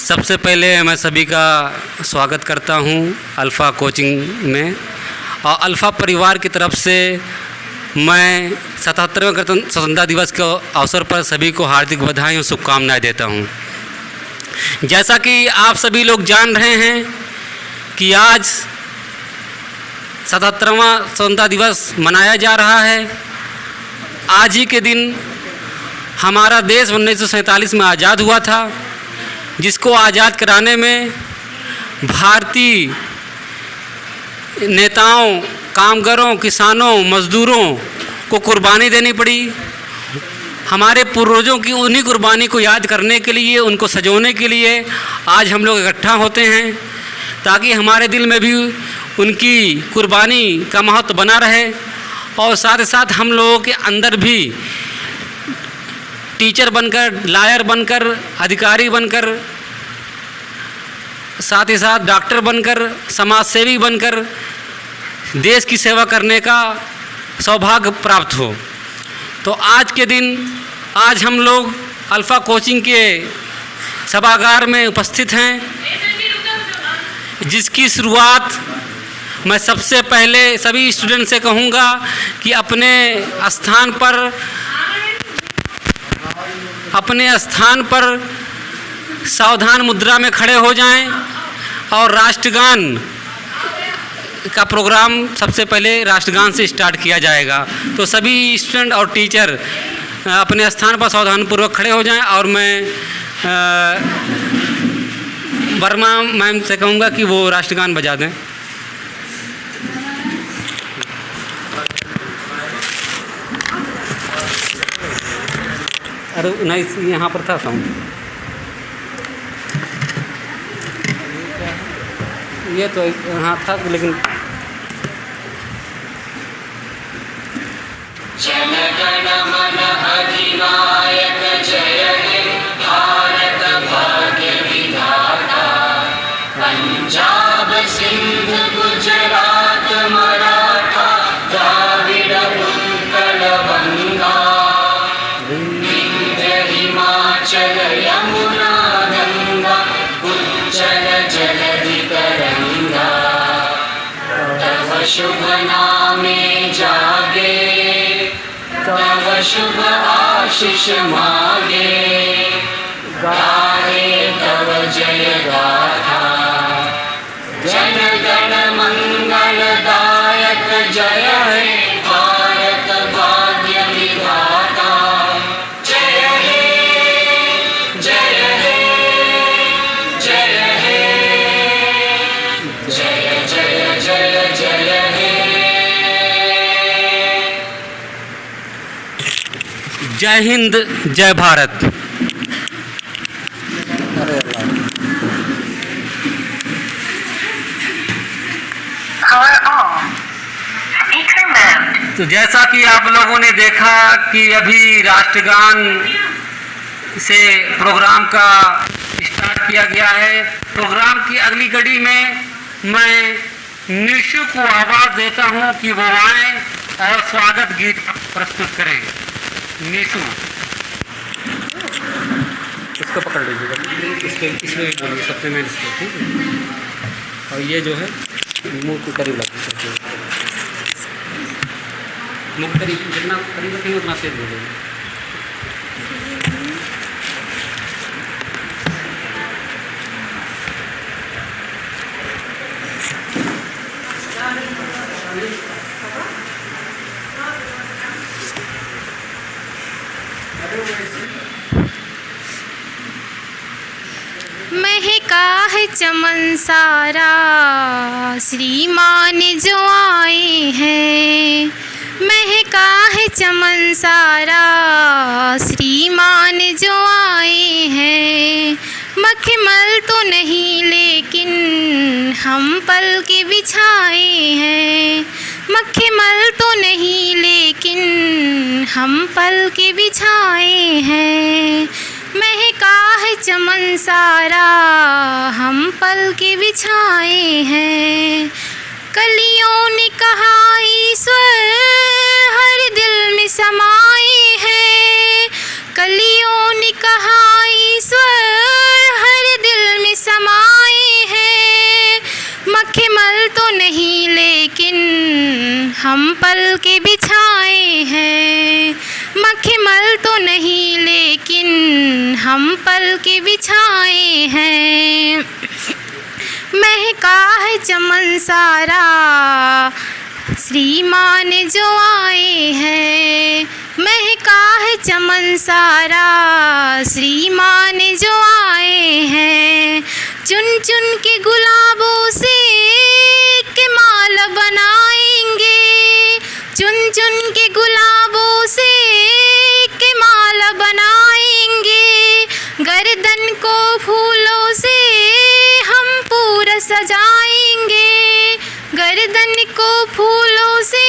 सबसे पहले मैं सभी का स्वागत करता हूं अल्फ़ा कोचिंग में। और अल्फ़ा परिवार की तरफ से मैं 77वें गणतंत्र स्वतंत्रता दिवस के अवसर पर सभी को हार्दिक बधाई और शुभकामनाएं देता हूं। जैसा कि आप सभी लोग जान रहे हैं कि आज 77वां स्वतंत्रता दिवस मनाया जा रहा है। आज ही के दिन हमारा देश 1947 में आज़ाद हुआ था, जिसको आज़ाद कराने में भारतीय नेताओं, कामगारों, किसानों, मज़दूरों को कुर्बानी देनी पड़ी। हमारे पूर्वजों की उन्हीं कुर्बानी को याद करने के लिए, उनको सजोने के लिए आज हम लोग इकट्ठा होते हैं, ताकि हमारे दिल में भी उनकी कुर्बानी का महत्व बना रहे। और साथ ही साथ हम लोगों के अंदर भी टीचर बनकर, लॉयर बनकर, अधिकारी बनकर, साथ ही साथ डॉक्टर बनकर, समाज सेवी बनकर देश की सेवा करने का सौभाग्य प्राप्त हो। तो आज के दिन आज हम लोग अल्फ़ा कोचिंग के सभागार में उपस्थित हैं, जिसकी शुरुआत मैं सबसे पहले सभी स्टूडेंट से कहूँगा कि अपने स्थान पर सावधान मुद्रा में खड़े हो जाएं और राष्ट्रगान का प्रोग्राम सबसे पहले राष्ट्रगान से स्टार्ट किया जाएगा। तो सभी स्टूडेंट और टीचर अपने स्थान पर सावधानपूर्वक खड़े हो जाएं और मैं वर्मा मैम से कहूँगा कि वो राष्ट्रगान बजा दें। अरे नहीं, यहाँ पर था साउंड, ये तो यहाँ था लेकिन जन गण मन अधिनायक जय हे भारत भाग्य विधाता। पंजाब सिंध गुजरात मराठा द्राविड़ उत्कल बंगा। विंध्य हिमाचल यमुना गंगा उज्जल जलधि तरंगा। तव शुभ नामे जागे, तव शुभ आशीष मागे। गाहे तव जय गाथा, जन गण मंगल दायक जय हे भारत भाग्य विधाता। जय हे जय हे जय हे जय जय जय जय हे। जय हिंद, जय भारत। तो जैसा कि आप लोगों ने देखा कि अभी राष्ट्रगान से प्रोग्राम का स्टार्ट किया गया है। प्रोग्राम की अगली कड़ी में मैं निशु को आवाज़ देता हूं कि वो आए और स्वागत गीत प्रस्तुत करें। निशु, इसको पकड़ लीजिएगा, इसमें भी बोलिए सबसे मेन इसको, ठीक है। और ये जो है मुंह के करीब लग सकते हैं, मुंह करीब, जितना करीब रखेंगे उतना तेज बोलेंगे। महका है चमन सारा श्रीमान जो आए हैं। महका है चमन सारा श्रीमान जो आए हैं। मखमल तो नहीं लेकिन हम पल के बिछाए हैं। मखमल तो नहीं लेकिन हम पल के बिछाए हैं। महका है चमन सारा हम पल के बिछाए हैं। कलियों ने कहा ईश्वर हर दिल में समाए हैं। कलियों ने कहा ईश्वर हर दिल हम पल के बिछाए हैं। मखमल तो नहीं लेकिन हम पल के बिछाए हैं। महका है चमन सारा श्रीमान जो आए हैं। महका है चमन सारा श्रीमान जो आए हैं। चुन चुन के गुलाबों से के माल बनाएंगे। चुन चुन के गुलाबों से के माल बनाएंगे। गर्दन को फूलों से हम पूरा सजाएंगे। गर्दन को फूलों से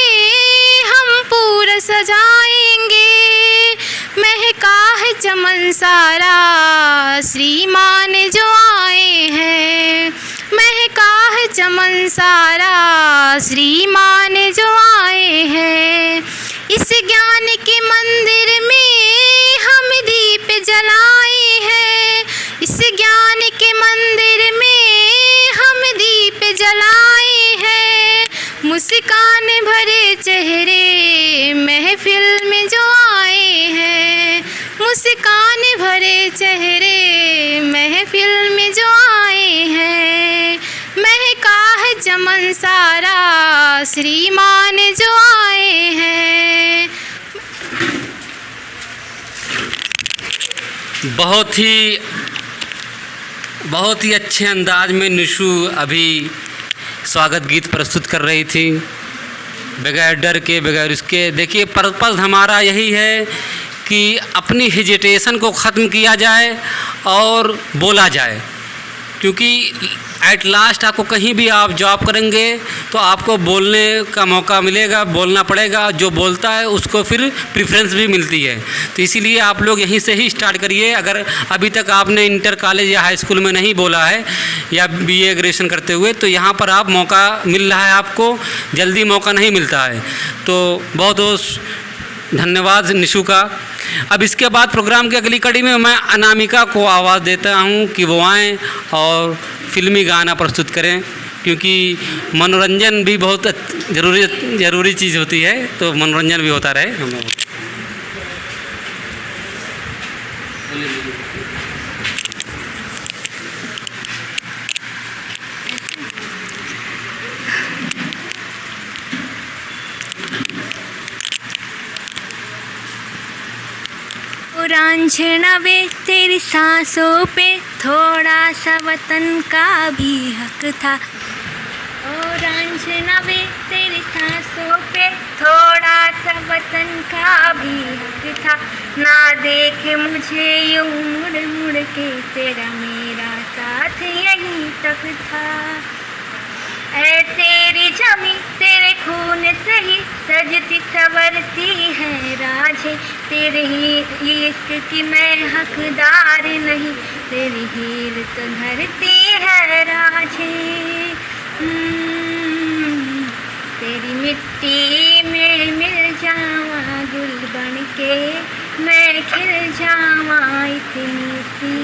हम पूरा सजाएंगे। महका है चमन सारा श्रीमान जो आए हैं। महका है चमन सारा श्रीमान जो आए हैं। इस ज्ञान के मंदिर में हम दीप जलाए हैं। इस ज्ञान के मंदिर में हम दीप जलाए हैं। मुस्कान भरे चेहरे महफिल में जो आए हैं। मुस्कान भरे चेहरे महफिल में जो आए हैं। महका है चमन सारा श्रीमान जो आए हैं। बहुत ही अच्छे अंदाज में निशु अभी स्वागत गीत प्रस्तुत कर रही थी, बगैर डर के, बगैर उसके। देखिए, पर्पस हमारा यही है कि अपनी हेजिटेशन को ख़त्म किया जाए और बोला जाए, क्योंकि एट लास्ट आपको कहीं भी आप जॉब करेंगे तो आपको बोलने का मौका मिलेगा, बोलना पड़ेगा। जो बोलता है उसको फिर प्रेफरेंस भी मिलती है। तो इसीलिए आप लोग यहीं से ही स्टार्ट करिए। अगर अभी तक आपने इंटर कॉलेज या हाई स्कूल में नहीं बोला है या बीए ग्रेजुएशन करते हुए, तो यहाँ पर आप मौका मिल रहा है, आपको जल्दी मौका नहीं मिलता है। तो बहुत बहुत धन्यवाद निशु का। अब इसके बाद प्रोग्राम की अगली कड़ी में मैं अनामिका को आवाज़ देता हूँ कि वो आएँ और फिल्मी गाना प्रस्तुत करें, क्योंकि मनोरंजन भी बहुत ज़रूरी चीज़ होती है, तो मनोरंजन भी होता रहे हम लोग। रांझना वे तेरी सांसों पे थोड़ा सा वतन का भी हक था। ओ रांझना वे तेरी सांसों पे थोड़ा सा वतन का भी हक था। ना देख मुझे यूं मुड़ मुड़ के, तेरा मेरा साथ यहीं तक था। ऐ तेरी जमी तेरे खून से ही सजती संवरती है राझे। तेरे ही इश्क की मैं हकदार नहीं, तेरी हीर तो धरती है राझे। तेरी मिट्टी में मिल जावा गुल बन के, मैं खिल जावा इतनी सी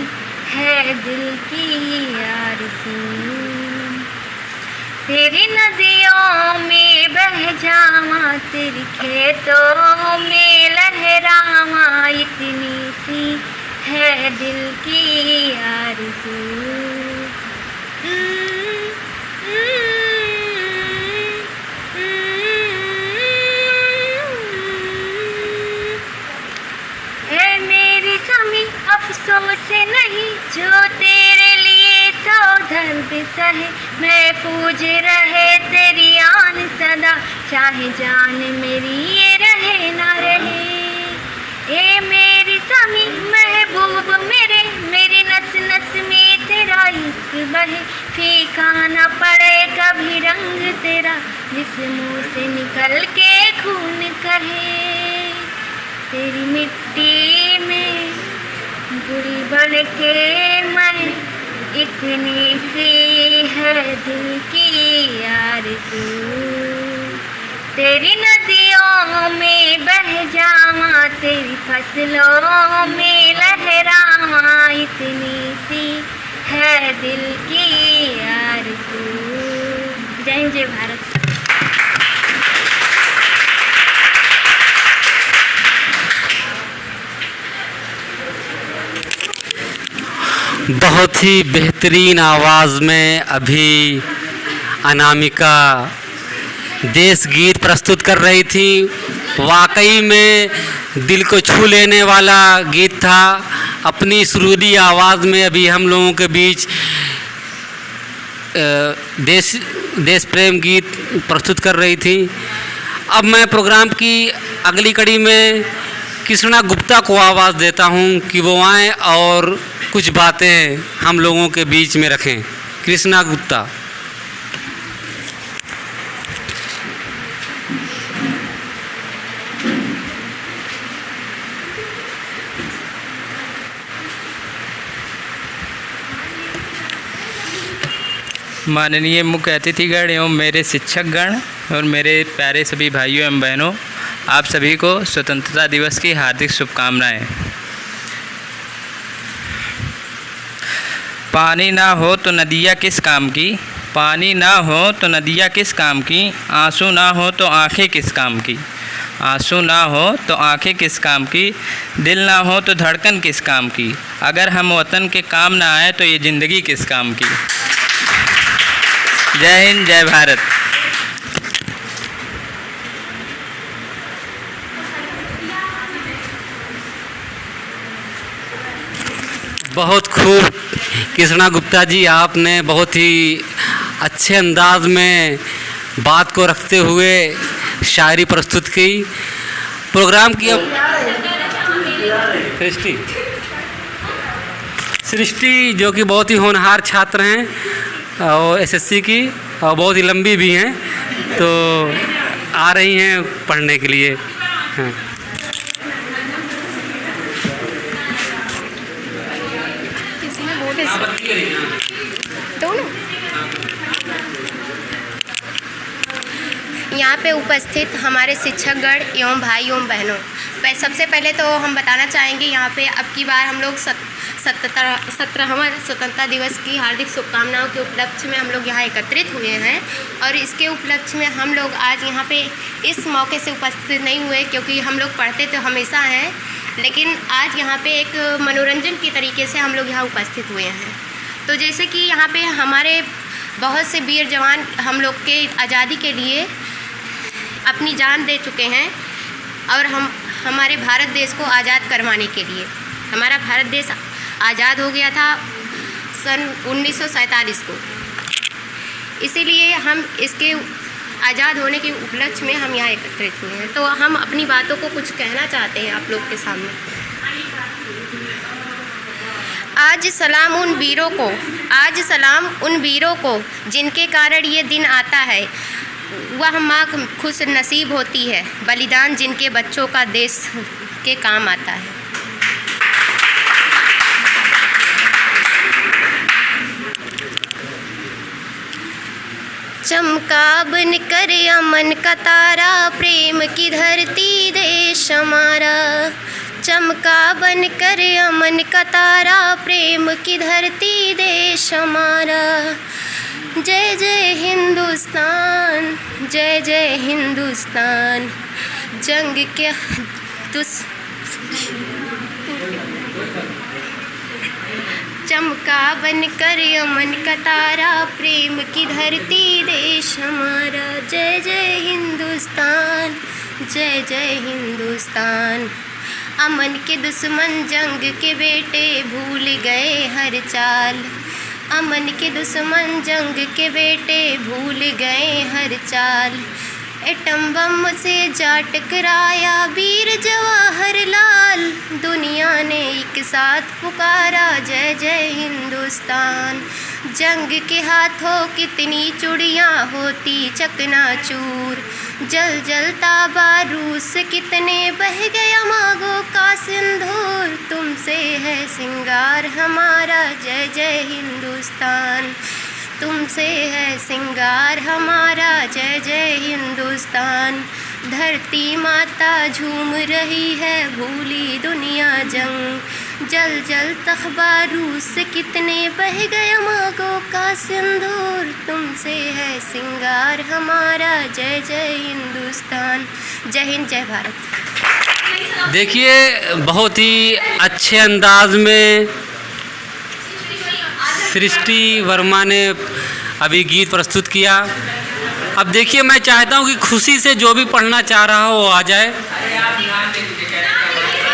है दिल की आरज़ू। तेरी नदियों में बह जावा, तेरी खेतों में लहरावा, इतनी सी है दिल की आरज़ू। ऐ मेरी समी अफसोस नहीं, जो तेरे लिए सौ दर्द सहे। महफूज रहे तेरी आन सदा, चाहे जान मेरी ये रहे ना रहे। ए मेरी समी महबूब मेरे, मेरी नस नस में तेरा इश्क बहे। फीका न पड़े कभी रंग तेरा, जिस मुँह से निकल के खून कहे। तेरी मिट्टी में गुल बन के मैं, इतनी सी है दिल की आरज़ू। तेरी नदियों में बह जावा, तेरी फसलों में लहरावा, इतनी सी है दिल की आरज़ू। जय जय भारत। बहुत ही बेहतरीन आवाज़ में अभी अनामिका देश गीत प्रस्तुत कर रही थी। वाकई में दिल को छू लेने वाला गीत था। अपनी सुरीली आवाज़ में अभी हम लोगों के बीच देश प्रेम गीत प्रस्तुत कर रही थी। अब मैं प्रोग्राम की अगली कड़ी में कृष्णा गुप्ता को आवाज़ देता हूं कि वो आएँ और कुछ बातें हम लोगों के बीच में रखें। कृष्णा गुप्ता। माननीय मुख्य अतिथिगण एवं मेरे शिक्षकगण और मेरे प्यारे सभी भाइयों एवं बहनों, आप सभी को स्वतंत्रता दिवस की हार्दिक शुभकामनाएं। पानी ना हो तो नदियाँ किस काम की, पानी ना हो तो नदियाँ किस काम की, आंसू ना हो तो आंखें किस काम की, आंसू ना हो तो आंखें किस काम की, दिल ना हो तो धड़कन किस काम की, अगर हम वतन के काम ना आए तो ये ज़िंदगी किस काम की। जय हिंद, जय भारत। बहुत खूब कृष्णा गुप्ता जी, आपने बहुत ही अच्छे अंदाज में बात को रखते हुए शायरी प्रस्तुत की। प्रोग्राम की अब सृष्टि जो कि बहुत ही होनहार छात्र हैं और एसएससी की और बहुत ही लंबी भी हैं, तो आ रही हैं पढ़ने के लिए। हाँ। यहाँ पे उपस्थित हमारे शिक्षकगण एवं भाई एवं बहनों, सबसे पहले तो हम बताना चाहेंगे यहाँ पे अब की बार हम लोग 17वां स्वतंत्रता दिवस की हार्दिक शुभकामनाओं के उपलक्ष्य में हम लोग यहाँ एकत्रित हुए हैं। और इसके उपलक्ष्य में हम लोग आज यहाँ पे इस मौके से उपस्थित नहीं हुए क्योंकि हम लोग पढ़ते तो हमेशा हैं, लेकिन आज यहाँ पे एक मनोरंजन के तरीके से हम लोग यहाँ उपस्थित हुए हैं। तो जैसे कि यहाँ पे हमारे बहुत से वीर जवान हम लोग के आज़ादी के लिए अपनी जान दे चुके हैं और हमारे भारत देश को आज़ाद करवाने के लिए, हमारा भारत देश आज़ाद हो गया था सन 1947 को। इसीलिए हम इसके आज़ाद होने के उपलक्ष्य में हम यहाँ एकत्रित हुए हैं। तो हम अपनी बातों को कुछ कहना चाहते हैं आप लोग के सामने। आज सलाम उन वीरों को, आज सलाम उन वीरों को जिनके कारण ये दिन आता है। वह माँ खुश नसीब होती है, बलिदान जिनके बच्चों का देश के काम आता है। चमका बन कर अमन का तारा, प्रेम की धरती देश हमारा। चमका बन कर अमन का तारा, प्रेम की धरती देश हमारा। जय जय हिंदुस्तान, जय जय हिंदुस्तान। जंग के चमका बन कर अमन का तारा, प्रेम की धरती देश हमारा। जय जय हिंदुस्तान, जय जय हिंदुस्तान। अमन के दुश्मन जंग के बेटे भूल गए हर चाल। अमन के दुश्मन जंग के बेटे भूल गए हर चाल। एटम बम से जा टकराया वीर जवाहरलाल। दुनिया ने एक साथ पुकारा जय जय हिंदुस्तान। जंग के हाथों कितनी चूड़ियाँ होती चकनाचूर। जल जलता बारूद से कितने बह गया मांगों का सिंदूर। तुमसे है सिंगार हमारा जय जय हिंदुस्तान। तुमसे है सिंगार हमारा जय जय हिंदुस्तान। धरती माता झूम रही है भूली दुनिया जंग। जल जल तखबारू से कितने बह गया मांगों का सिंदूर। तुमसे है सिंगार हमारा जय जय हिंदुस्तान। जय हिंद, जय भारत। देखिए बहुत ही अच्छे अंदाज में सृष्टि वर्मा ने अभी गीत प्रस्तुत किया। अब देखिए, मैं चाहता हूँ कि खुशी से जो भी पढ़ना चाह रहा हो वो आ जाए।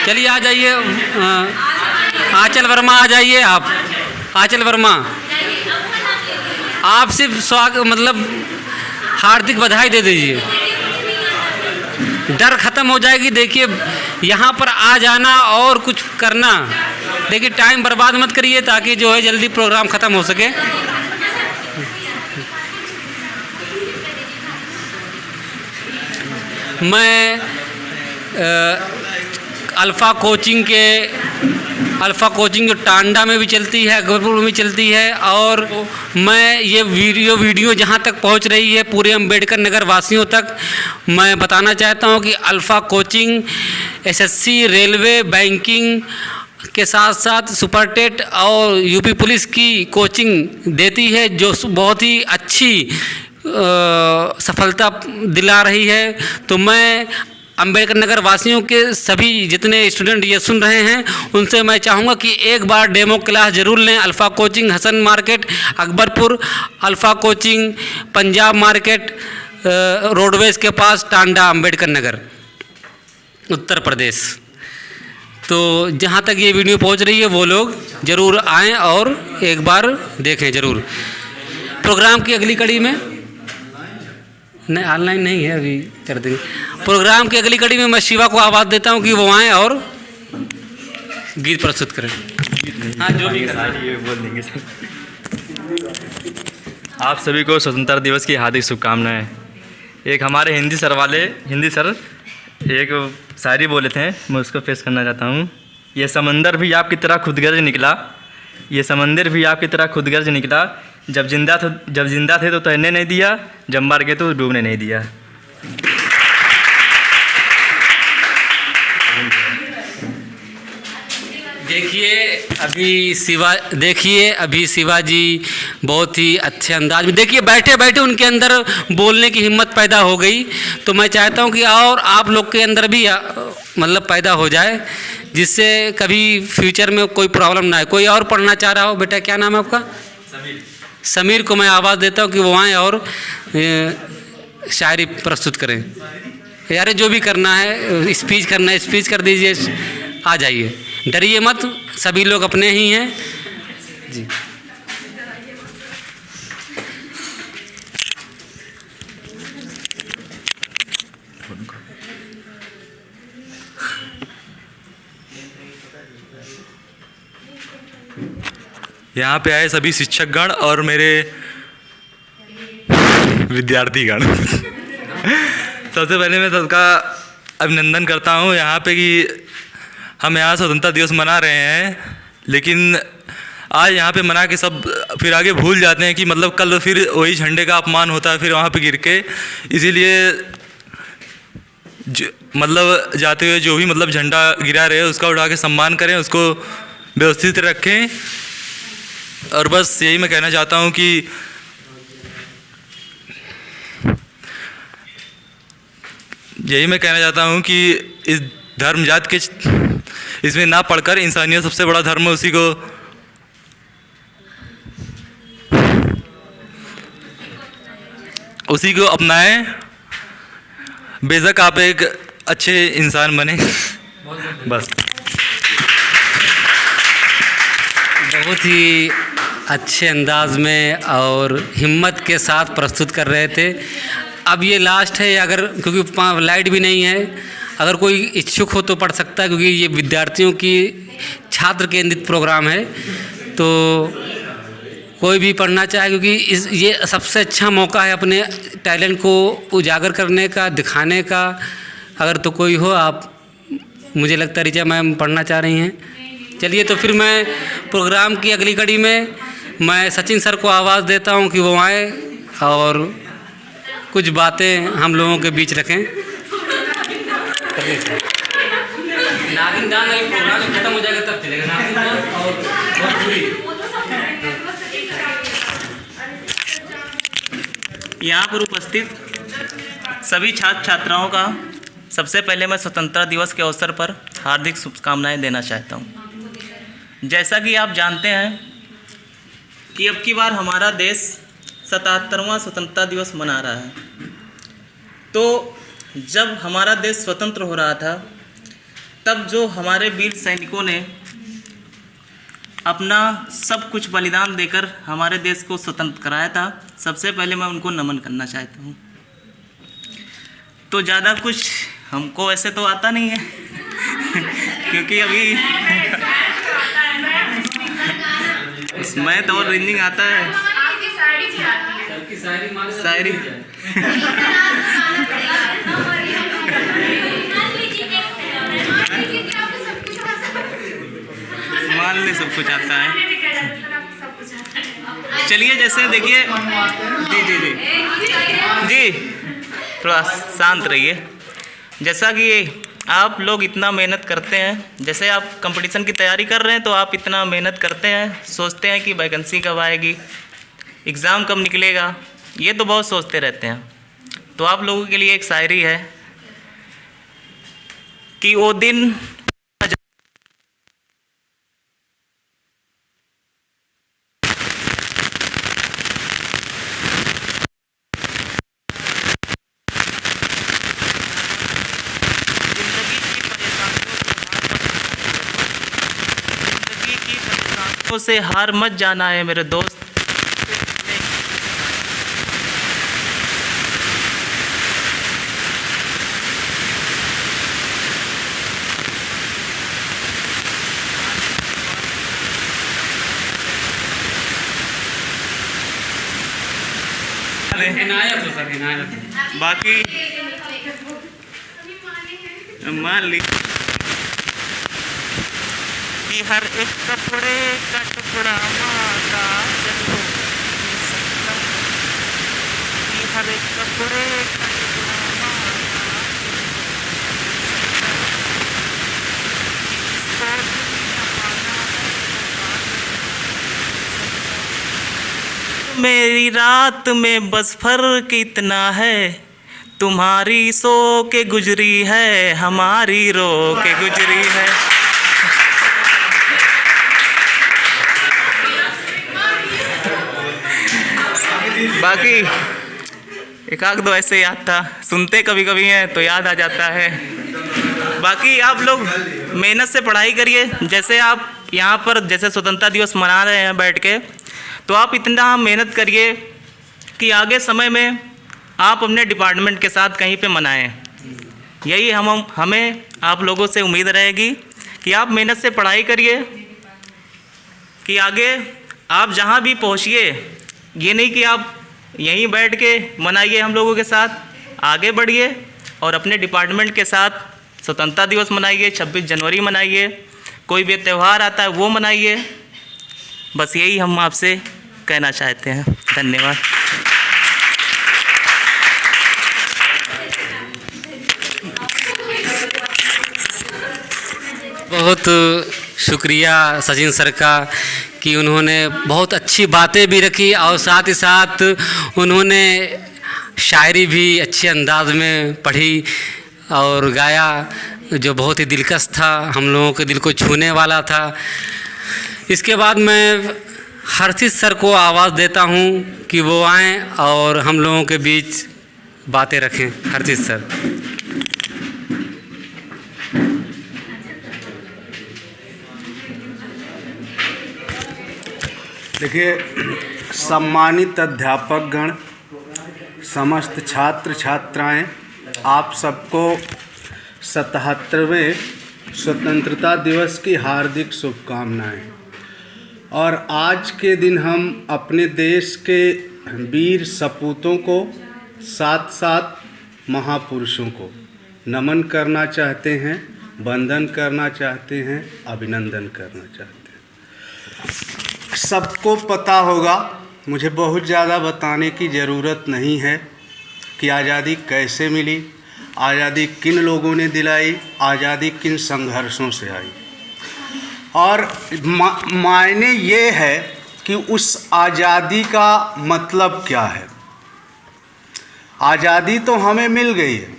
चलिए आ जाइए, आंचल वर्मा आ जाइए। आप आंचल वर्मा, आप सिर्फ स्वागत मतलब हार्दिक बधाई दे दीजिए, डर खत्म हो जाएगी। देखिए यहाँ पर आ जाना और कुछ करना, देखिए टाइम बर्बाद मत करिए ताकि जो है जल्दी प्रोग्राम ख़त्म हो सके। मैं अल्फ़ा कोचिंग जो टांडा में भी चलती है, अकबरपुर में भी चलती है, और मैं ये वीडियो जहाँ तक पहुँच रही है पूरे अम्बेडकर नगर वासियों तक, मैं बताना चाहता हूँ कि alpha coaching SSC, railway, banking के साथ साथ सुपर टेट और यूपी पुलिस की कोचिंग देती है, जो बहुत ही अच्छी सफलता दिला रही है। तो मैं अम्बेडकर नगर वासियों के सभी जितने स्टूडेंट ये सुन रहे हैं उनसे मैं चाहूँगा कि एक बार डेमो क्लास ज़रूर लें। Alpha coaching Hasan market Akbarpur, alpha coaching Punjab market roadways के पास टांडा, अम्बेडकर नगर, उत्तर प्रदेश। तो जहाँ तक ये वीडियो पहुँच रही है वो लोग ज़रूर आएँ और एक बार देखें ज़रूर। प्रोग्राम की अगली कड़ी में नहीं, ऑनलाइन नहीं है, अभी कर देंगे। प्रोग्राम की अगली कड़ी में मैं शिवा को आवाज़ देता हूँ कि वो आएँ और गीत प्रस्तुत करें। हाँ, जो भी ये बोल देंगे। आप सभी को स्वतंत्रता दिवस की हार्दिक शुभकामनाएं। एक हमारे हिंदी सर एक शायरी बोले थे, मैं उसको पेश करना चाहता हूँ। ये समंदर भी आपकी तरह खुदगर्ज निकला, ये समंदर भी आपकी तरह खुदगर्ज निकला, जब जिंदा थे तो तैरने नहीं दिया, जब मर गए तो डूबने नहीं दिया। देखिए अभी शिवाजी बहुत ही अच्छे अंदाज में, देखिए बैठे बैठे उनके अंदर बोलने की हिम्मत पैदा हो गई। तो मैं चाहता हूं कि और आप लोग के अंदर भी मतलब पैदा हो जाए, जिससे कभी फ्यूचर में कोई प्रॉब्लम ना आए। कोई और पढ़ना चाह रहा हो? बेटा क्या नाम है आपका? समीर को मैं आवाज़ देता हूं कि वो आएँ और शायरी प्रस्तुत करें। यार जो भी करना है, स्पीच करना है स्पीच कर दीजिए, आ जाइए, डरिए मत, सभी लोग अपने ही हैं जी। यहाँ पे आए सभी शिक्षकगण और मेरे विद्यार्थीगण सबसे पहले मैं सबका अभिनंदन करता हूँ यहाँ पे कि हम यहाँ स्वतंत्रता दिवस मना रहे हैं, लेकिन आज यहाँ पे मना के सब फिर आगे भूल जाते हैं कि मतलब कल फिर वही झंडे का अपमान होता है फिर वहाँ पे गिर के। इसीलिए मतलब जाते हुए जो भी मतलब झंडा गिरा रहे उसका उठा के सम्मान करें, उसको व्यवस्थित रखें। और बस यही मैं कहना चाहता हूँ कि इस धर्म जात के इसमें ना पढ़कर इंसानियत सबसे बड़ा धर्म है, उसी को अपनाएं, बेशक आप एक अच्छे इंसान बने। बस बहुत ही अच्छे अंदाज में और हिम्मत के साथ प्रस्तुत कर रहे थे। अब ये लास्ट है, अगर क्योंकि लाइट भी नहीं है, अगर कोई इच्छुक हो तो पढ़ सकता है, क्योंकि ये विद्यार्थियों की छात्र केंद्रित प्रोग्राम है। तो कोई भी पढ़ना चाहे, क्योंकि ये सबसे अच्छा मौका है अपने टैलेंट को उजागर करने का, दिखाने का। अगर तो कोई हो, आप मुझे लगता है रिचा मैम पढ़ना चाह रही हैं। चलिए तो फिर मैं प्रोग्राम की अगली कड़ी में मैं सचिन सर को आवाज़ देता हूं कि वो आए और कुछ बातें हम लोगों के बीच रखें। नागिन दान अभी प्रोग्राम खत्म हो जाएगा तब चलेगा नागिन दान। और यहाँ पर उपस्थित सभी छात्र छात्राओं का सबसे पहले मैं स्वतंत्रता दिवस के अवसर पर हार्दिक शुभकामनाएं देना चाहता हूँ। जैसा कि आप जानते हैं कि अब की बार हमारा देश 77वां स्वतंत्रता दिवस मना रहा है। तो जब हमारा देश स्वतंत्र हो रहा था, तब जो हमारे वीर सैनिकों ने अपना सब कुछ बलिदान देकर हमारे देश को स्वतंत्र कराया था, सबसे पहले मैं उनको नमन करना चाहता हूँ। तो ज़्यादा कुछ हमको ऐसे तो आता नहीं है क्योंकि अभी मैं तो और रीडिंग आता है शायरी मान ले सब कुछ आता है। चलिए जैसे देखिए, जी जी जी जी थोड़ा शांत रहिए। जैसा कि आप लोग इतना मेहनत करते हैं, जैसे आप कंपटीशन की तैयारी कर रहे हैं तो आप इतना मेहनत करते हैं, सोचते हैं कि वैकेंसी कब आएगी, एग्ज़ाम कब निकलेगा, ये तो बहुत सोचते रहते हैं। तो आप लोगों के लिए एक शायरी है कि वो दिन से हार मत जाना है मेरे दोस्त। इनायत हो सर, इनायत। बाकी मान ली कि हर एक कपड़े का टुकड़ा माता चलो, कि हर एक कपड़े का टुकड़ा माता मेरी रात में बस फर्क इतना है, तुम्हारी सो के गुजरी है, हमारी रो के गुजरी है। बाकी एक आध दो ऐसे याद था, सुनते कभी कभी हैं तो याद आ जाता है। बाकी आप लोग मेहनत से पढ़ाई करिए। जैसे आप यहाँ पर जैसे स्वतंत्रता दिवस मना रहे हैं बैठ के, तो आप इतना मेहनत करिए कि आगे समय में आप अपने डिपार्टमेंट के साथ कहीं पे मनाएं। यही हमें आप लोगों से उम्मीद रहेगी कि आप मेहनत से पढ़ाई करिए कि आगे आप जहाँ भी पहुँचिए, ये नहीं कि आप यहीं बैठ के मनाइए, हम लोगों के साथ आगे बढ़िए और अपने डिपार्टमेंट के साथ स्वतंत्रता दिवस मनाइए, 26 जनवरी मनाइए, कोई भी त्यौहार आता है वो मनाइए। बस यही हम आपसे कहना चाहते हैं। धन्यवाद। बहुत शुक्रिया सचिन सर का कि उन्होंने बहुत अच्छी बातें भी रखी और साथ ही साथ उन्होंने शायरी भी अच्छे अंदाज में पढ़ी और गाया, जो बहुत ही दिलकश था, हम लोगों के दिल को छूने वाला था। इसके बाद मैं हर्षित सर को आवाज़ देता हूं कि वो आएं और हम लोगों के बीच बातें रखें। हर्षित सर। देखिए, सम्मानित अध्यापकगण, समस्त छात्र छात्राएं, आप सबको 77वें स्वतंत्रता दिवस की हार्दिक शुभकामनाएं। और आज के दिन हम अपने देश के वीर सपूतों को, साथ साथ महापुरुषों को नमन करना चाहते हैं, वंदन करना चाहते हैं, अभिनंदन करना चाहते हैं। सबको पता होगा, मुझे बहुत ज़्यादा बताने की ज़रूरत नहीं है कि आज़ादी कैसे मिली, आज़ादी किन लोगों ने दिलाई, आज़ादी किन संघर्षों से आई। और मायने ये है कि उस आज़ादी का मतलब क्या है। आज़ादी तो हमें मिल गई है,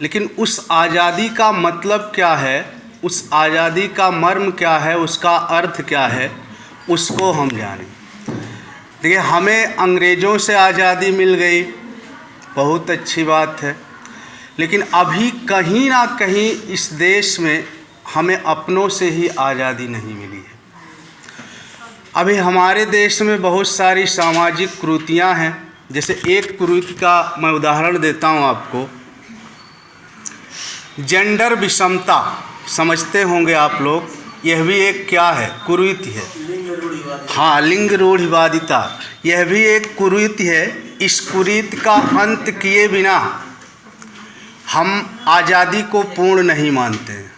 लेकिन उस आज़ादी का मतलब क्या है, उस आज़ादी का मर्म क्या है, उसका अर्थ क्या है, उसको हम जानें। देखिए, हमें अंग्रेज़ों से आज़ादी मिल गई, बहुत अच्छी बात है, लेकिन अभी कहीं ना कहीं इस देश में हमें अपनों से ही आज़ादी नहीं मिली है। अभी हमारे देश में बहुत सारी सामाजिक कुरीतियाँ हैं। जैसे एक कुरीति का मैं उदाहरण देता हूँ आपको। जेंडर विषमता समझते होंगे आप लोग, यह भी एक क्या है, कुरीति है। हाँ, लिंग रूढ़िवादिता, यह भी एक कुरीति है। इस कुरीति का अंत किए बिना हम आज़ादी को पूर्ण नहीं मानते हैं।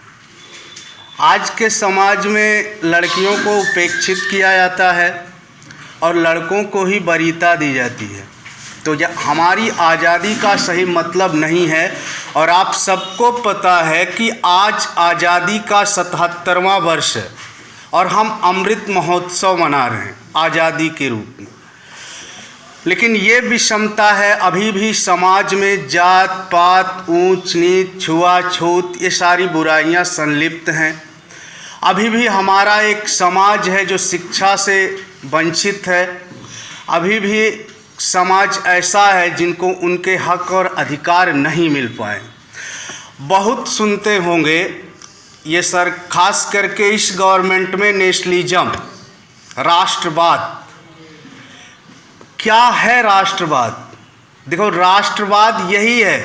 आज के समाज में लड़कियों को उपेक्षित किया जाता है और लड़कों को ही वरीयता दी जाती है। तो हमारी आज़ादी का सही मतलब नहीं है। और आप सबको पता है कि आज आज़ादी का 77वां वर्ष है और हम अमृत महोत्सव मना रहे हैं आज़ादी के रूप में। लेकिन ये विषमता है, अभी भी समाज में जात पात, ऊंच नीच, छुआछूत, ये सारी बुराइयां संलिप्त हैं। अभी भी हमारा एक समाज है जो शिक्षा से वंचित है। अभी भी समाज ऐसा है जिनको उनके हक और अधिकार नहीं मिल पाए। बहुत सुनते होंगे ये सर, खास करके इस गवर्नमेंट में नेशनलिज्म, राष्ट्रवाद। क्या है राष्ट्रवाद? देखो, राष्ट्रवाद यही है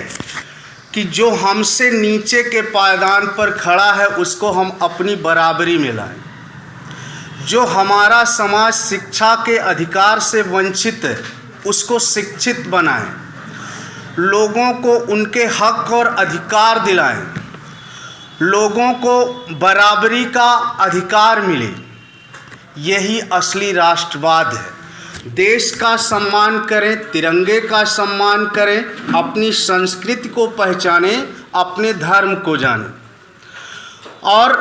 कि जो हमसे नीचे के पायदान पर खड़ा है उसको हम अपनी बराबरी में लाएं। जो हमारा समाज शिक्षा के अधिकार से वंचित है उसको शिक्षित बनाएं, लोगों को उनके हक और अधिकार दिलाएं, लोगों को बराबरी का अधिकार मिले। यही असली राष्ट्रवाद है। देश का सम्मान करें, तिरंगे का सम्मान करें, अपनी संस्कृति को पहचानें, अपने धर्म को जानें। और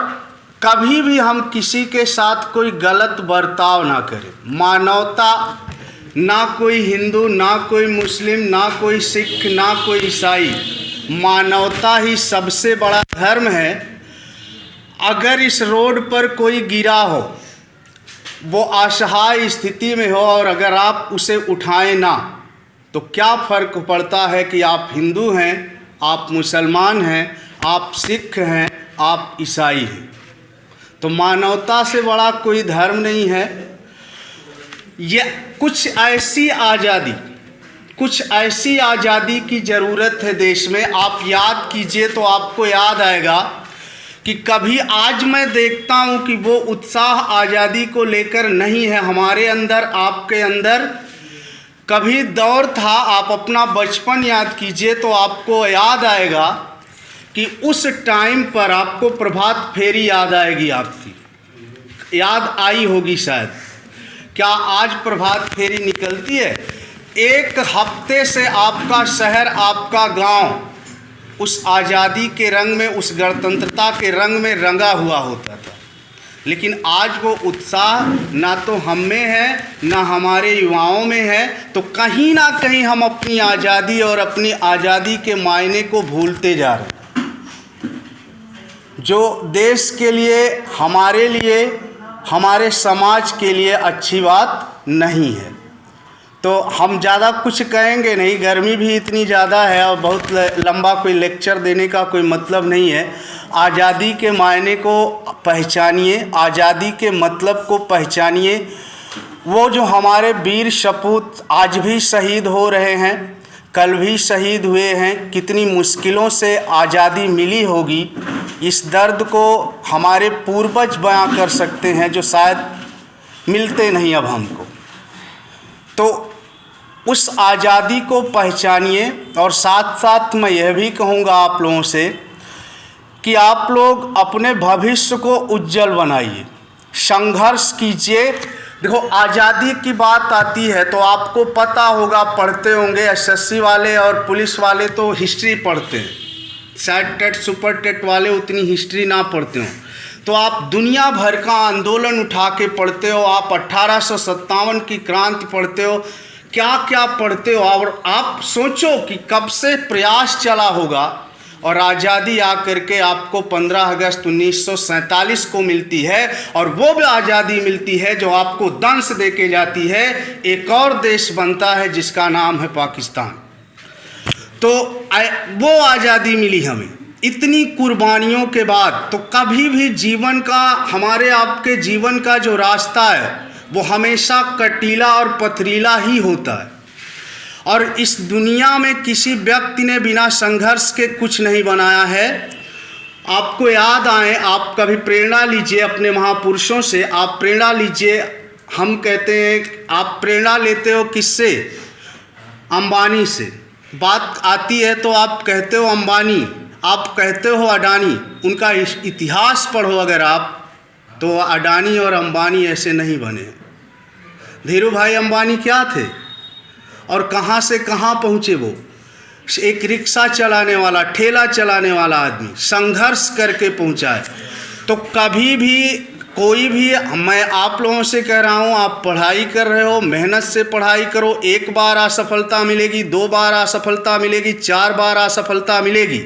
कभी भी हम किसी के साथ कोई गलत बर्ताव ना करें। मानवता, ना कोई हिंदू, ना कोई मुस्लिम, ना कोई सिख, ना कोई ईसाई, मानवता ही सबसे बड़ा धर्म है। अगर इस रोड पर कोई गिरा हो, वो असहाय स्थिति में हो, और अगर आप उसे उठाएं ना, तो क्या फ़र्क पड़ता है कि आप हिंदू हैं, आप मुसलमान हैं, आप सिख हैं, आप ईसाई हैं। तो मानवता से बड़ा कोई धर्म नहीं है। ये कुछ ऐसी आज़ादी की ज़रूरत है देश में। आप याद कीजिए तो आपको याद आएगा कि कभी आज मैं देखता हूं कि वो उत्साह आज़ादी को लेकर नहीं है हमारे अंदर, आपके अंदर। कभी दौर था, आप अपना बचपन याद कीजिए तो आपको याद आएगा कि उस टाइम पर आपको प्रभात फेरी याद आएगी, आपकी याद आई होगी शायद। क्या आज प्रभात फेरी निकलती है? एक हफ्ते से आपका शहर, आपका गांव उस आज़ादी के रंग में, उस गणतंत्रता के रंग में रंगा हुआ होता था। लेकिन आज वो उत्साह ना तो हम में है, ना हमारे युवाओं में है। तो कहीं ना कहीं हम अपनी आज़ादी और अपनी आज़ादी के मायने को भूलते जा रहे हैं, जो देश के लिए, हमारे समाज के लिए अच्छी बात नहीं है। तो हम ज़्यादा कुछ कहेंगे नहीं, गर्मी भी इतनी ज़्यादा है और बहुत लंबा कोई लेक्चर देने का कोई मतलब नहीं है। आज़ादी के मायने को पहचानिए, आज़ादी के मतलब को पहचानिए। वो जो हमारे वीर सपूत आज भी शहीद हो रहे हैं, कल भी शहीद हुए हैं, कितनी मुश्किलों से आज़ादी मिली होगी, इस दर्द को हमारे पूर्वज बयां कर सकते हैं, जो शायद मिलते नहीं अब हमको। तो उस आज़ादी को पहचानिए। और साथ साथ मैं यह भी कहूँगा आप लोगों से कि आप लोग अपने भविष्य को उज्जवल बनाइए, संघर्ष कीजिए। देखो, आज़ादी की बात आती है तो आपको पता होगा, पढ़ते होंगे, एसएससी वाले और पुलिस वाले तो हिस्ट्री पढ़ते हैं, शायद टेट सुपर टेट वाले उतनी हिस्ट्री ना पढ़ते हो। तो आप दुनिया भर का आंदोलन उठा के पढ़ते हो, आप 1857 की क्रांति पढ़ते हो, क्या क्या पढ़ते हो। और आप सोचो कि कब से प्रयास चला होगा और आज़ादी आकर के आपको 15 अगस्त 1947 को मिलती है, और वो भी आज़ादी मिलती है जो आपको दंश दे के जाती है। एक और देश बनता है जिसका नाम है पाकिस्तान। तो वो आज़ादी मिली हमें इतनी कुर्बानियों के बाद। तो कभी भी जीवन का, हमारे आपके जीवन का जो रास्ता है वो हमेशा कटीला और पथरीला ही होता है, और इस दुनिया में किसी व्यक्ति ने बिना संघर्ष के कुछ नहीं बनाया है। आपको याद आए, आप कभी प्रेरणा लीजिए अपने महापुरुषों से, आप प्रेरणा लीजिए। हम कहते हैं आप प्रेरणा लेते हो किससे? अंबानी से। बात आती है तो आप कहते हो अंबानी, आप कहते हो अडानी। उनका इतिहास पढ़ो अगर आप, तो अडानी और अंबानी ऐसे नहीं बने। धीरू भाई अंबानी क्या थे और कहाँ से कहाँ पहुँचे? वो एक रिक्शा चलाने वाला, ठेला चलाने वाला आदमी संघर्ष करके पहुँचा है। तो कभी भी कोई भी, मैं आप लोगों से कह रहा हूँ, आप पढ़ाई कर रहे हो, मेहनत से पढ़ाई करो। 1 बार असफलता मिलेगी, 2 बार असफलता मिलेगी, 4 बार असफलता मिलेगी,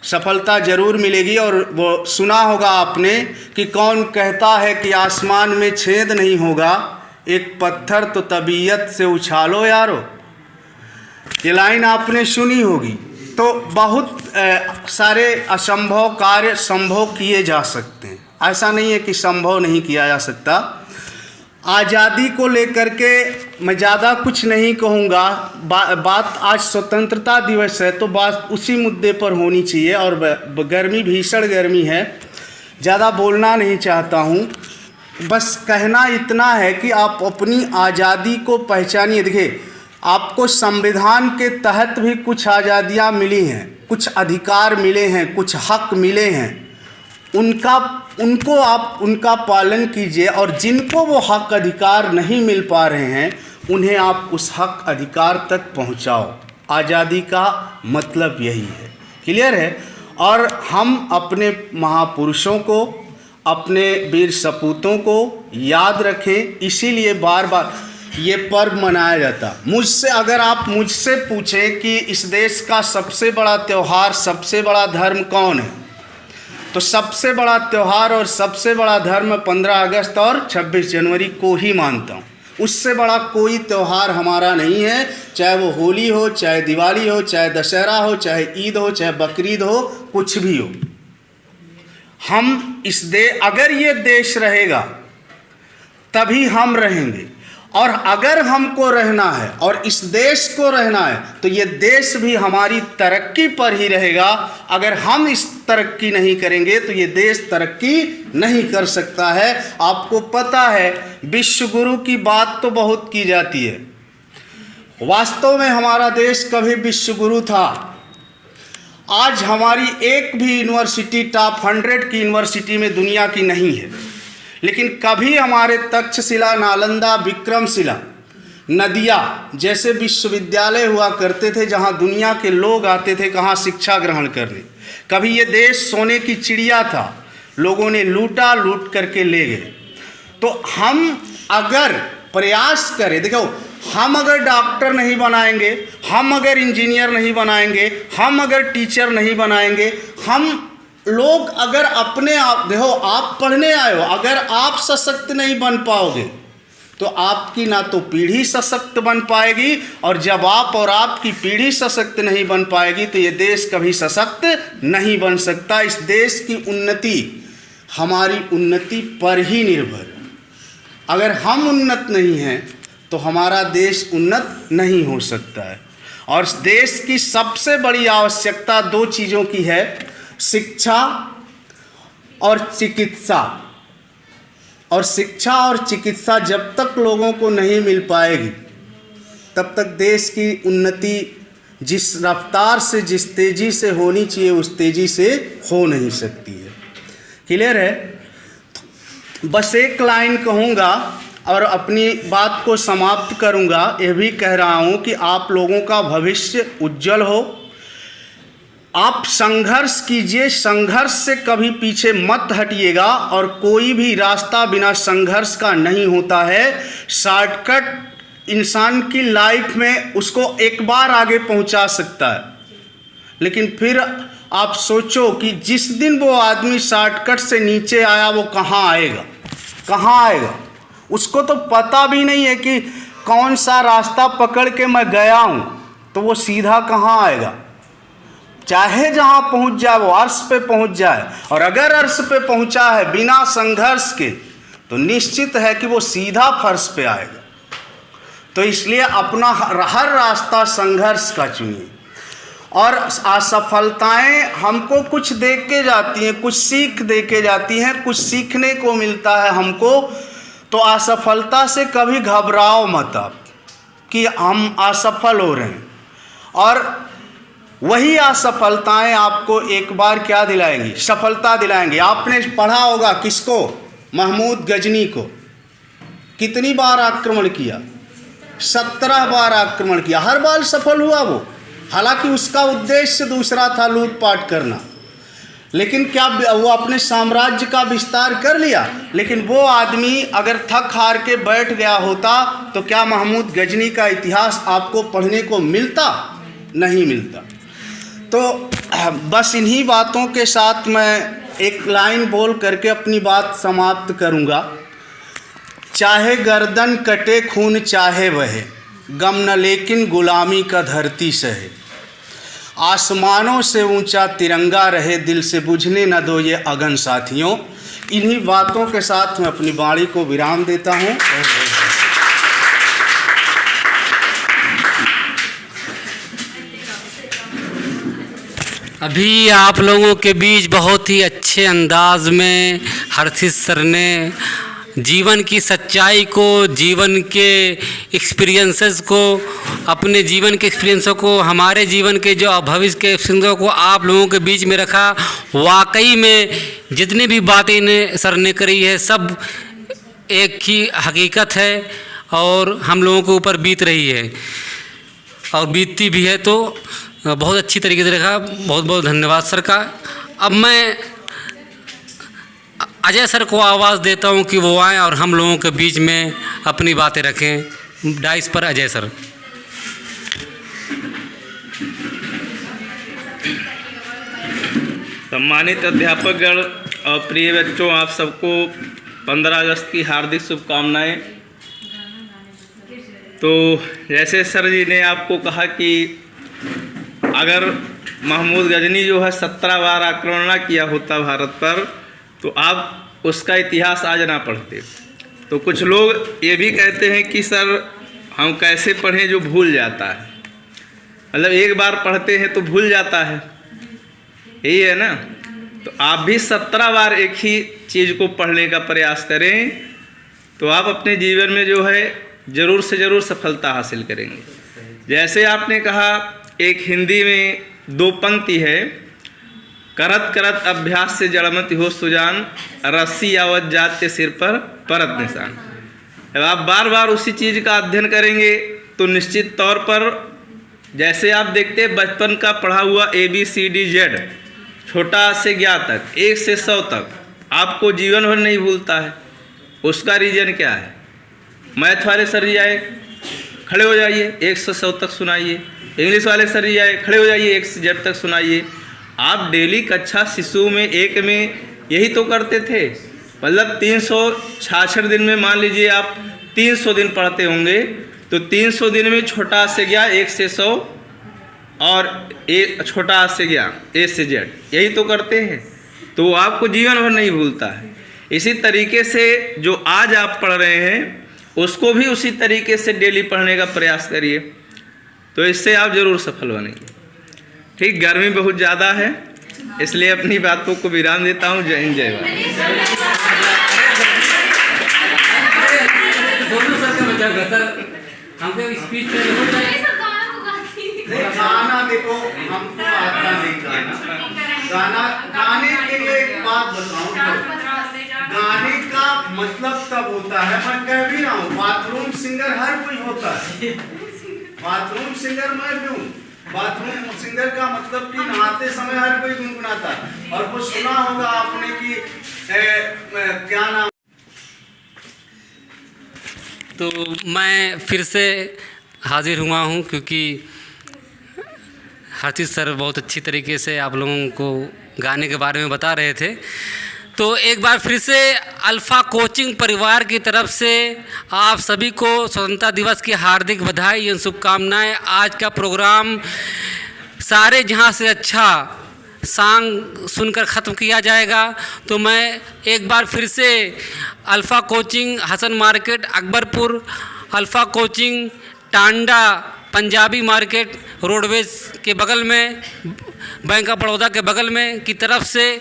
सफलता जरूर मिलेगी। और वो सुना होगा आपने कि कौन कहता है कि आसमान में छेद नहीं होगा, एक पत्थर तो तबीयत से उछालो यारो। ये लाइन आपने सुनी होगी। तो बहुत सारे असंभव कार्य संभव किए जा सकते हैं, ऐसा नहीं है कि संभव नहीं किया जा सकता। आज़ादी को लेकर के मैं ज़्यादा कुछ नहीं कहूँगा। बात आज स्वतंत्रता दिवस है तो बात उसी मुद्दे पर होनी चाहिए, और गर्मी, भीषण गर्मी है, ज़्यादा बोलना नहीं चाहता हूँ। बस कहना इतना है कि आप अपनी आज़ादी को पहचानिए। देखिए, आपको संविधान के तहत भी कुछ आज़ादियाँ मिली हैं, कुछ अधिकार मिले हैं, कुछ हक मिले हैं। उनको आप उनका पालन कीजिए, और जिनको वो हक अधिकार नहीं मिल पा रहे हैं उन्हें आप उस हक अधिकार तक पहुंचाओ। आज़ादी का मतलब यही है। क्लियर है? और हम अपने महापुरुषों को, अपने वीर सपूतों को याद रखें, इसीलिए बार बार ये पर्व मनाया जाता। अगर आप मुझसे पूछें कि इस देश का सबसे बड़ा त्यौहार, सबसे बड़ा धर्म कौन है, तो सबसे बड़ा त्यौहार और सबसे बड़ा धर्म 15 अगस्त और 26 जनवरी को ही मानता हूँ। उससे बड़ा कोई त्यौहार हमारा नहीं है, चाहे वो होली हो, चाहे दिवाली हो, चाहे दशहरा हो, चाहे ईद हो, चाहे बकरीद हो, कुछ भी हो। हम अगर ये देश रहेगा तभी हम रहेंगे, और अगर हमको रहना है और इस देश को रहना है तो ये देश भी हमारी तरक्की पर ही रहेगा। अगर हम इस तरक्की नहीं करेंगे तो ये देश तरक्की नहीं कर सकता है। आपको पता है, विश्व गुरु की बात तो बहुत की जाती है, वास्तव में हमारा देश कभी विश्व गुरु था। आज हमारी एक भी यूनिवर्सिटी टॉप 100 की यूनिवर्सिटी में दुनिया की नहीं है, लेकिन कभी हमारे तक्षशिला, नालंदा, विक्रमशिला, नदिया जैसे विश्वविद्यालय हुआ करते थे जहां दुनिया के लोग आते थे कहां शिक्षा ग्रहण करने। कभी ये देश सोने की चिड़िया था, लोगों ने लूटा, लूट करके ले गए। तो हम अगर प्रयास करें, देखो, हम अगर डॉक्टर नहीं बनाएंगे, हम अगर इंजीनियर नहीं बनाएंगे, हम अगर टीचर नहीं बनाएंगे, हम लोग अगर अपने आप, देखो, आप पढ़ने आए हो, अगर आप सशक्त नहीं बन पाओगे तो आपकी ना तो पीढ़ी सशक्त बन पाएगी, और जब आप और आपकी पीढ़ी सशक्त नहीं बन पाएगी तो ये देश कभी सशक्त नहीं बन सकता। इस देश की उन्नति हमारी उन्नति पर ही निर्भर है। अगर हम उन्नत नहीं हैं तो हमारा देश उन्नत नहीं हो सकता है। और इस देश की सबसे बड़ी आवश्यकता 2 चीज़ों की है, शिक्षा और चिकित्सा। और शिक्षा और चिकित्सा जब तक लोगों को नहीं मिल पाएगी तब तक देश की उन्नति जिस रफ्तार से, जिस तेज़ी से होनी चाहिए उस तेज़ी से हो नहीं सकती है। क्लियर है? बस एक लाइन कहूँगा और अपनी बात को समाप्त करूँगा। यह भी कह रहा हूँ कि आप लोगों का भविष्य उज्जवल हो। आप संघर्ष कीजिए, संघर्ष से कभी पीछे मत हटिएगा, और कोई भी रास्ता बिना संघर्ष का नहीं होता है। शॉर्टकट इंसान की लाइफ में उसको एक बार आगे पहुंचा सकता है, लेकिन फिर आप सोचो कि जिस दिन वो आदमी शॉर्टकट से नीचे आया वो कहाँ आएगा, कहाँ आएगा। उसको तो पता भी नहीं है कि कौन सा रास्ता पकड़ के मैं गया हूँ, तो वो सीधा कहाँ आएगा। चाहे जहाँ पहुँच जाए वो अर्श पे पहुँच जाए, और अगर अर्श पे पहुँचा है बिना संघर्ष के तो निश्चित है कि वो सीधा फर्श पे आएगा। तो इसलिए अपना हर रास्ता संघर्ष का चुनिए। और असफलताएं हमको कुछ दे के जाती हैं, कुछ सीख दे के जाती हैं, कुछ सीखने को मिलता है हमको। तो असफलता से कभी घबराओ मत आप कि हम असफल हो रहे हैं, और वही असफलताएं आपको एक बार क्या दिलाएंगी, सफलता दिलाएंगी। आपने पढ़ा होगा किसको, महमूद गजनी को कितनी बार आक्रमण किया, 17 बार आक्रमण किया, हर बार सफल हुआ वो। हालांकि उसका उद्देश्य दूसरा था, लूटपाट करना, लेकिन क्या वो अपने साम्राज्य का विस्तार कर लिया। लेकिन वो आदमी अगर थक हार के बैठ गया होता तो क्या महमूद गजनी का इतिहास आपको पढ़ने को मिलता? नहीं मिलता। तो बस इन्हीं बातों के साथ मैं एक लाइन बोल करके अपनी बात समाप्त करूंगा। चाहे गर्दन कटे खून चाहे बहे, गम न लेकिन गुलामी का धरती सहे। आसमानों से ऊंचा तिरंगा रहे, दिल से बुझने न दो ये अगन साथियों। इन्हीं बातों के साथ मैं अपनी वाणी को विराम देता हूँ। अभी आप लोगों के बीच बहुत ही अच्छे अंदाज में हर्षित सर ने जीवन की सच्चाई को, जीवन के एक्सपीरियंसेस को, अपने जीवन के एक्सपीरियंसों को, हमारे जीवन के जो भविष्य के एक्सपीरियंसों को आप लोगों के बीच में रखा। वाकई में जितनी भी बातें सर ने करी है सब एक ही हकीकत है और हम लोगों के ऊपर बीत रही है और बीतती भी है। तो बहुत अच्छी तरीके से रखा। बहुत बहुत धन्यवाद सर का। अब मैं अजय सर को आवाज़ देता हूं कि वो आएँ और हम लोगों के बीच में अपनी बातें रखें। डाइस पर अजय सर। सम्मानित अध्यापकगण और प्रिय बच्चों, आप सबको 15 अगस्त की हार्दिक शुभकामनाएं। तो जैसे सर जी ने आपको कहा कि अगर महमूद गजनी जो है 17 बार आक्रमण ना किया होता भारत पर तो आप उसका इतिहास आज ना पढ़ते। तो कुछ लोग ये भी कहते हैं कि सर हम कैसे पढ़ें जो भूल जाता है, मतलब एक बार पढ़ते हैं तो भूल जाता है, यही है ना। तो आप भी 17 बार एक ही चीज़ को पढ़ने का प्रयास करें तो आप अपने जीवन में जो है ज़रूर से ज़रूर सफलता हासिल करेंगे। जैसे आपने कहा, एक हिंदी में 2 पंक्ति है, करत करत अभ्यास से जड़मति हो सुजान, रस्सी आवत जाते सिर पर परत निशान। जब आप बार बार उसी चीज़ का अध्ययन करेंगे तो निश्चित तौर पर, जैसे आप देखते हैं बचपन का पढ़ा हुआ ABCD Z, छोटा से ज्ञा तक, 1 से 100 तक आपको जीवन भर नहीं भूलता है। उसका रीज़न क्या है? मैथ वाले सर जी आए, खड़े हो जाइए 1 से 100 तक सुनाइए। इंग्लिश वाले सर जी आए, खड़े हो जाइए 1 से Z तक सुनाइए। आप डेली कक्षा शिशु में 1 में यही तो करते थे। मतलब 366 दिन में मान लीजिए आप 300 दिन पढ़ते होंगे, तो 300 दिन में छोटा से ज्ञा 1 से 100 और छोटा से ज्ञा A से Z, यही तो करते हैं। तो आपको जीवन भर नहीं भूलता है। इसी तरीके से जो आज आप पढ़ रहे हैं उसको भी उसी तरीके से डेली पढ़ने का प्रयास करिए, तो इससे आप ज़रूर सफल बनेंगे। ठीक, गर्मी बहुत ज़्यादा है इसलिए अपनी बातों को विराम देता हूँ। जय हिंद, जय भारत। गाना देखो, हमको आता नहीं गाना। गाने के लिए एक बात बताऊं, गाने का मतलब तब होता है, मैं कह भी रहा हूँ, बाथरूम सिंगर हर कोई होता है। बाथरूम सिंगर मैं भी हूँ। बाथरूम सिंगर का मतलब कि नहाते समय हर कोई गुनगुनाता है। और वो सुना होगा आपने कि क्या नाम। तो मैं फिर से हाजिर हुआ हूँ क्योंकि हर्षित सर बहुत अच्छी तरीके से आप लोगों को गाने के बारे में बता रहे थे। तो एक बार फिर से अल्फ़ा कोचिंग परिवार की तरफ से आप सभी को स्वतंत्रता दिवस की हार्दिक बधाई एवं शुभकामनाएं। आज का प्रोग्राम सारे जहां से अच्छा सॉन्ग सुनकर ख़त्म किया जाएगा। तो मैं एक बार फिर से alpha coaching Hasan market Akbarpur, alpha coaching Tanda Punjabi market roadways के बगल में, बैंक ऑफ बड़ौदा के बगल में की तरफ से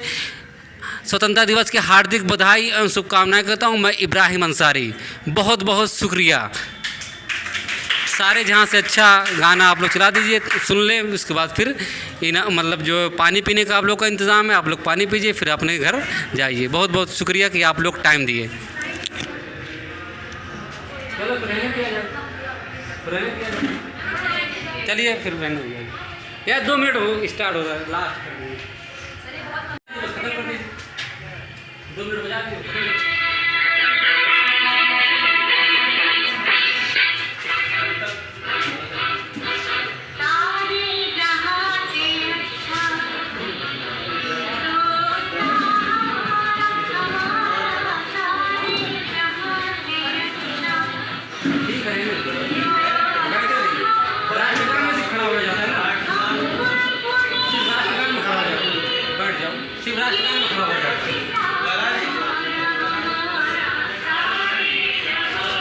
स्वतंत्रता दिवस की हार्दिक बधाई एवं शुभकामनाएं करता हूं। मैं इब्राहिम अंसारी, बहुत बहुत शुक्रिया। सारे जहां से अच्छा गाना आप लोग चला दीजिए, सुन लें। उसके बाद फिर मतलब जो पानी पीने का आप लोग का इंतज़ाम है, आप लोग पानी पीजिए, फिर अपने घर जाइए। बहुत बहुत शुक्रिया कि आप लोग टाइम दिए। चलिए फिर बहन हो जाएगी यार, 2 मिनट हो स्टार्ट हो रहा है, लास्ट 2 मिनट बजा दीजिए।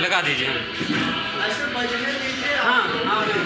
लगा दीजिए। हाँ हाँ